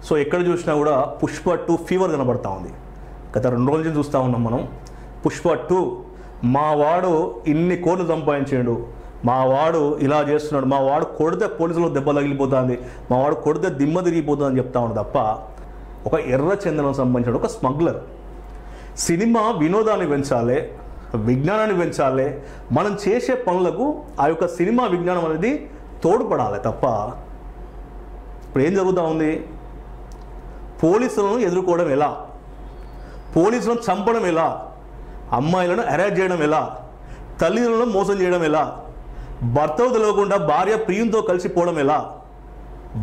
So ఎక్కడ చూసినా కూడా పుష్ప 2 ఫీవర్ కనబడతా ఉంది. గత 2 రోజుల నుంచి చూస్తూ ఉన్నాం మనం. పుష్ప 2 మా వాడు ఇన్ని కోట్లు సంపాదించాడు, మా వాడు ఇలా చేస్తున్నాడు, మా వాడు కొడితే పోలీసులకు దెబ్బ తగిలిపోతుంది, మా వాడు కొడితే దిమ్మ తిరిగిపోతుంది అని చెప్తా ఉన్నాడు తప్ప ఒక ఎర్ర చందనం సంబంధించిన ఒక స్మగ్లర్. సినిమా వినోదాన్ని పెంచాలి, విజ్ఞానాన్ని పెంచాలి, మనం చేసే పనులకు ఆ యొక్క సినిమా విజ్ఞానం అనేది తోడ్పడాలి తప్ప ఇప్పుడు ఏం జరుగుతూ ఉంది? పోలీసులను ఎదుర్కోవడం ఎలా, పోలీసులను చంపడం ఎలా, అమ్మాయిలను అరెస్ట్ చేయడం ఎలా, తల్లిదండ్రులను మోసం చేయడం ఎలా, భర్త తెలియకుండా భార్య ప్రియంతో కలిసిపోవడం ఎలా,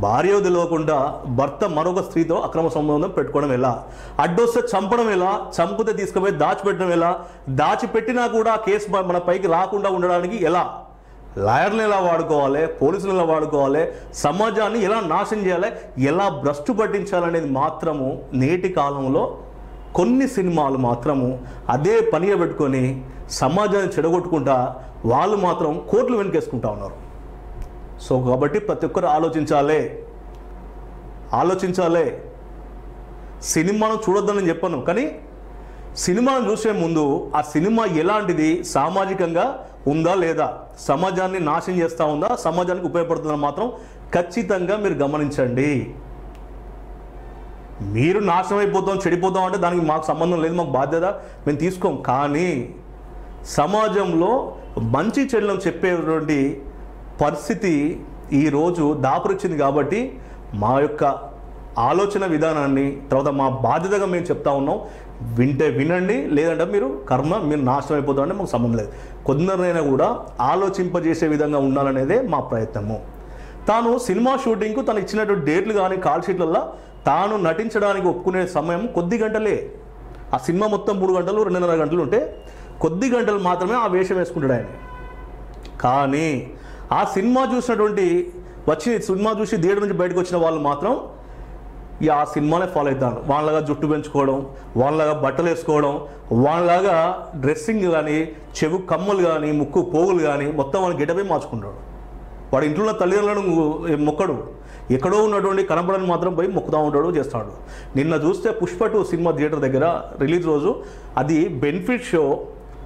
భార్య తెలియకుండా భర్త మరొక స్త్రీతో అక్రమ సంబంధం పెట్టుకోవడం ఎలా, అడ్డొస్తే చంపడం ఎలా, చంపితే తీసుకుపోయి దాచిపెట్టడం ఎలా, దాచిపెట్టినా కూడా కేసు మన పైకి రాకుండా ఉండడానికి ఎలా, లాయర్లను ఎలా వాడుకోవాలి, పోలీసులను ఎలా వాడుకోవాలి, సమాజాన్ని ఎలా నాశనం చేయాలి, ఎలా భ్రష్టు పట్టించాలనేది మాత్రము నేటి కాలంలో కొన్ని సినిమాలు మాత్రము అదే పనిగా పెట్టుకొని సమాజాన్ని చెడగొట్టుకుంటా వాళ్ళు మాత్రం కోట్లు వెనకేసుకుంటా ఉన్నారు. సో కాబట్టి ప్రతి ఒక్కరు ఆలోచించాలి. సినిమాను చూడొద్దని చెప్పను, కానీ సినిమాను చూసే ముందు ఆ సినిమా ఎలాంటిది, సామాజికంగా ఉందా లేదా, సమాజాన్ని నాశనం చేస్తూ ఉందా, సమాజానికి ఉపయోగపడుతుందని మాత్రం ఖచ్చితంగా మీరు గమనించండి. మీరు నాశనం అయిపోతాం, చెడిపోతాం అంటే దానికి మాకు సంబంధం లేదు, మాకు బాధ్యత మేము తీసుకోం. కానీ సమాజంలో మంచి చెడులను చెప్పేటువంటి పరిస్థితి ఈరోజు దాపురిచ్చింది. కాబట్టి మా యొక్క ఆలోచన విధానాన్ని తర్వాత మా బాధ్యతగా మేము చెప్తా ఉన్నాం. వింటే వినండి, లేదంటే మీరు నాశనం అయిపోతామంటే మాకు సంబంధం లేదు. కొందరినైనా కూడా ఆలోచింపజేసే విధంగా ఉండాలనేదే మా ప్రయత్నము. తాను సినిమా షూటింగ్కు తను ఇచ్చినటువంటి డేట్లు కానీ కాల్ షీట్లలో తాను నటించడానికి ఒప్పుకునే సమయం కొద్ది గంటలే. ఆ సినిమా మొత్తం 3 గంటలు 2.5 గంటలు ఉంటే కొద్ది గంటలు మాత్రమే ఆ వేషం వేసుకుంటాడు ఆయన. కానీ ఆ సినిమా చూసినటువంటి సినిమా చూసి థియేటర్ నుంచి బయటకు వచ్చిన వాళ్ళు మాత్రం ఆ సినిమానే ఫాలో అవుతాను. వాళ్ళలాగా జుట్టు పెంచుకోవడం, వాళ్ళలాగా బట్టలు వేసుకోవడం, వాళ్ళలాగా డ్రెస్సింగ్ కానీ, చెవు కమ్మలు కానీ, ముక్కు పోగులు కానీ మొత్తం వాళ్ళని గెటపై మార్చుకుంటాడు. వాడు ఇంట్లో ఉన్న తల్లిదండ్రులను మొక్కడు, ఎక్కడో ఉన్నటువంటి కనపడని మాత్రం పోయి మొక్కుతూ ఉంటాడు, చేస్తాడు. నిన్న చూస్తే పుష్ప 2 సినిమా థియేటర్ దగ్గర రిలీజ్ రోజు అది బెనిఫిట్ షో,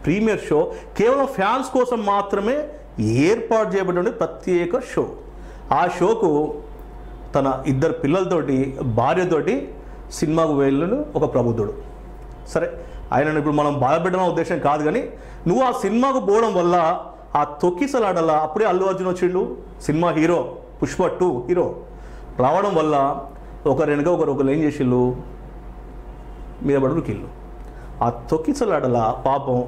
ప్రీమియర్ షో, కేవలం ఫ్యాన్స్ కోసం మాత్రమే ఏర్పాటు చేయబడిన ప్రత్యేక షో. ఆ షోకు తన 2 పిల్లలతోటి భార్యతోటి సినిమాకు వెళ్ళిన ఒక ప్రబుద్ధుడు. సరే, ఆయనను ఇప్పుడు మనం బాధపెట్టడం ఉద్దేశం కాదు, కానీ నువ్వు ఆ సినిమాకు పోవడం వల్ల ఆ తొక్కిసలాడలా అప్పుడే అల్లు అర్జున్ వచ్చిండు, సినిమా హీరో, పుష్ప 2 హీరో రావడం వల్ల ఒకరు ఏం చేసిళ్ళు, మీద బడులుకిళ్ళు. ఆ తొక్కిసలాడలా పాపం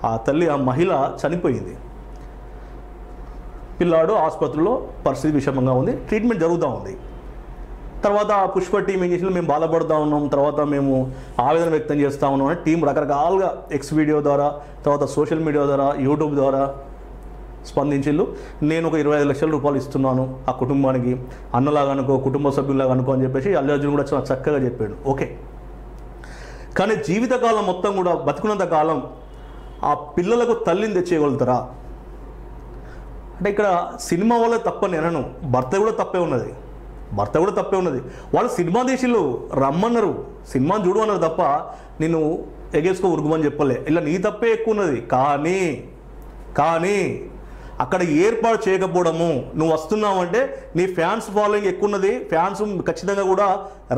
ఆ తల్లి, ఆ మహిళ చనిపోయింది. పిల్లాడు ఆసుపత్రిలో పరిస్థితి విషమంగా ఉంది, ట్రీట్మెంట్ జరుగుతూ ఉంది. తర్వాత ఆ పుష్ప టీం ఏం చేసి మేము బాధపడుతూ ఉన్నాం, తర్వాత మేము ఆవేదన వ్యక్తం చేస్తూ ఉన్నాం అని టీం రకరకాలుగా ఎక్స్ వీడియో ద్వారా, తర్వాత సోషల్ మీడియా ద్వారా, యూట్యూబ్ ద్వారా స్పందించిళ్ళు. నేను ఒక 25 లక్షల రూపాయలు ఇస్తున్నాను ఆ కుటుంబానికి, అన్నలాగా అనుకో, కుటుంబ సభ్యులాగా అనుకో అని చెప్పేసి అల్లు అర్జున్ కూడా చాలా చక్కగా చెప్పాడు. ఓకే, కానీ జీవితకాలం మొత్తం కూడా బతుకున్నంత కాలం ఆ పిల్లలకు తల్లిని తెచ్చేయగలుగుతారా అంటే ఇక్కడ సినిమా వల్ల తప్పని అనను, భర్త కూడా తప్పే ఉన్నది. వాళ్ళు సినిమా దేశీలు రమ్మన్నారు, సినిమాని చూడమన్నారు తప్ప నేను ఎగేసుకో ఉరుకుమని చెప్పలే. ఇలా నీ తప్పే ఎక్కువ ఉన్నది. కానీ అక్కడ ఏర్పాటు చేయకపోవడము, నువ్వు వస్తున్నావంటే నీ ఫ్యాన్స్ ఫాలోయింగ్ ఎక్కువ ఉన్నది, ఫ్యాన్స్ ఖచ్చితంగా కూడా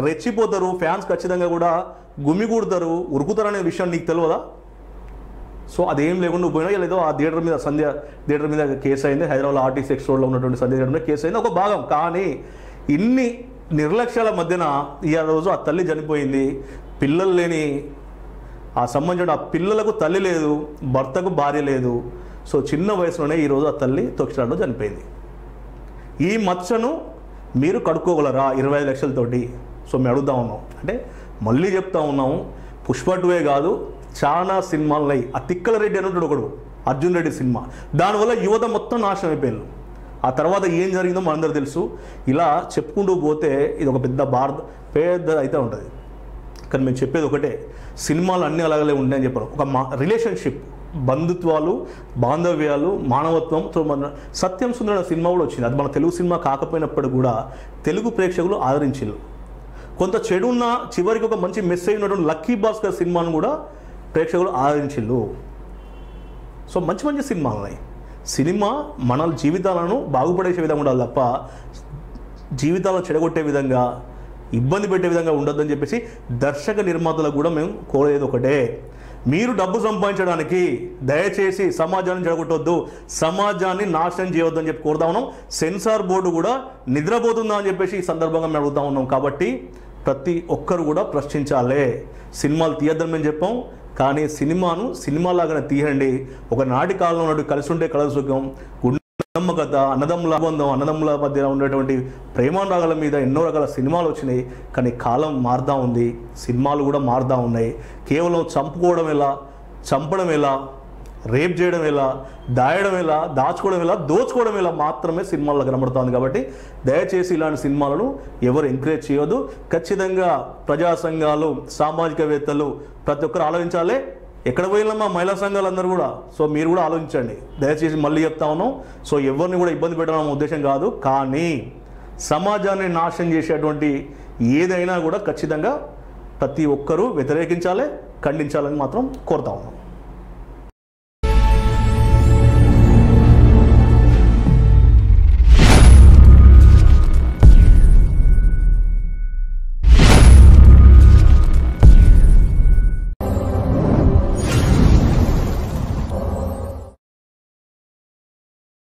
రెచ్చిపోతారు, ఫ్యాన్స్ ఖచ్చితంగా కూడా గుమిగూడతారు, ఉరుకుతారు అనే విషయం నీకు తెలియదా? సో అదేం లేకుండా పోయినా లేదో ఆ థియేటర్ మీద సంధ్య థియేటర్ మీద కేసు అయింది, హైదరాబాద్ ఆర్టీసీ ఎక్స్ రోడ్లో ఉన్నటువంటి సంధ్య థియేటర్ మీద కేసు అయింది, ఒక భాగం. కానీ ఇన్ని నిర్లక్ష్యాల మధ్యన ఈ రోజు ఆ తల్లి చనిపోయింది. పిల్లలు లేని ఆ సంబంధించిన ఆ పిల్లలకు తల్లి లేదు, భర్తకు భార్య లేదు. సో చిన్న వయసులోనే ఈరోజు ఆ తల్లి తొక్కిసలాటలో చనిపోయింది. ఈ మచ్చను మీరు కడుక్కోగలరా 25 లక్షలతోటి? సో మేము అడుగుతా ఉన్నాం. అంటే మళ్ళీ చెప్తా ఉన్నాము, పుష్ప 2 కాదు, చాలా సినిమాలు ఆ తిక్కల రెడ్డి అని ఉంటాడు ఒకడు, అర్జున్ రెడ్డి సినిమా, దానివల్ల యువత మొత్తం నాశనం అయిపోయారు. ఆ తర్వాత ఏం జరిగిందో మనందరూ తెలుసు. ఇలా చెప్పుకుంటూ పోతే ఇది ఒక పెద్ద అయితే ఉంటుంది. కానీ మేము చెప్పేది ఒకటే, సినిమాలు అన్నీ అలాగే ఉంటాయని చెప్పారు. ఒక రిలేషన్షిప్, బంధుత్వాలు, బాంధవ్యాలు, మానవత్వంతో మన సత్యం సుందర సినిమా కూడా వచ్చింది. అది మన తెలుగు సినిమా కాకపోయినప్పుడు కూడా తెలుగు ప్రేక్షకులు ఆదరించారు. కొంత చెడు ఉన్న చివరికి ఒక మంచి మెసేజ్ ఉన్నటువంటి లక్కీ భాస్కర్ సినిమాను కూడా ప్రేక్షకులు ఆదరించిల్లు. సో మంచి మంచి సినిమాలు ఉన్నాయి. సినిమా మన జీవితాలను బాగుపడేసే విధంగా ఉండాలి తప్ప జీవితాలను చెడగొట్టే విధంగా, ఇబ్బంది పెట్టే విధంగా ఉండొద్దని చెప్పేసి దర్శక నిర్మాతలకు కూడా మేము కోరేది ఒకటే, మీరు డబ్బు సంపాదించడానికి దయచేసి సమాజాన్ని చెడగొట్టొద్దు, సమాజాన్ని నాశనం చేయొద్దు అని చెప్పి కోరుతా ఉన్నాం. సెన్సార్ బోర్డు కూడా నిద్రపోతుందా అని చెప్పేసి ఈ సందర్భంగా మేము అడుగుతా ఉన్నాం. కాబట్టి ప్రతి ఒక్కరు కూడా ప్రశ్నించాలి. సినిమాలు తీయద్దని మేము చెప్పాం, కానీ సినిమాను సినిమాలాగానే తీయండి. ఒక నాటి కాలంలో ఉన్నట్టు కలిసి ఉంటే కలసి సుఖం, గుండమ్మ కథ, అన్నదమ్ముల బంధం, అన్నదమ్ముల మధ్య ఉన్నటువంటి ప్రేమానురాగాల మీద ఎన్నో రకాల సినిమాలు వచ్చినాయి. కానీ కాలం మారుతూ ఉంది, సినిమాలు కూడా మారుతూ ఉన్నాయి. కేవలం చంపుకోవడం ఎలా, చంపడం ఎలా, రేప్ చేయడం ఎలా, దాయడం ఎలా, దాచుకోవడం ఎలా, దోచుకోవడం ఎలా మాత్రమే సినిమాల్లో కనబడుతుంది. కాబట్టి దయచేసి ఇలాంటి సినిమాలను ఎవరు ఎంకరేజ్ చేయొద్దు. ఖచ్చితంగా ప్రజా సంఘాలు, సామాజికవేత్తలు ప్రతి ఒక్కరు ఆలోచించాలి. ఎక్కడ పోయినా మా మహిళా సంఘాలు అందరూ కూడా, సో మీరు కూడా ఆలోచించండి. దయచేసి మళ్ళీ చెప్తా ఉన్నాం, సో ఎవరిని కూడా ఇబ్బంది పెట్టడం ఉద్దేశం కాదు, కానీ సమాజాన్ని నాశనం చేసేటువంటి ఏదైనా కూడా ఖచ్చితంగా ప్రతి ఒక్కరూ వ్యతిరేకించాలి, ఖండించాలని మాత్రం కోరుతా ఉన్నాం.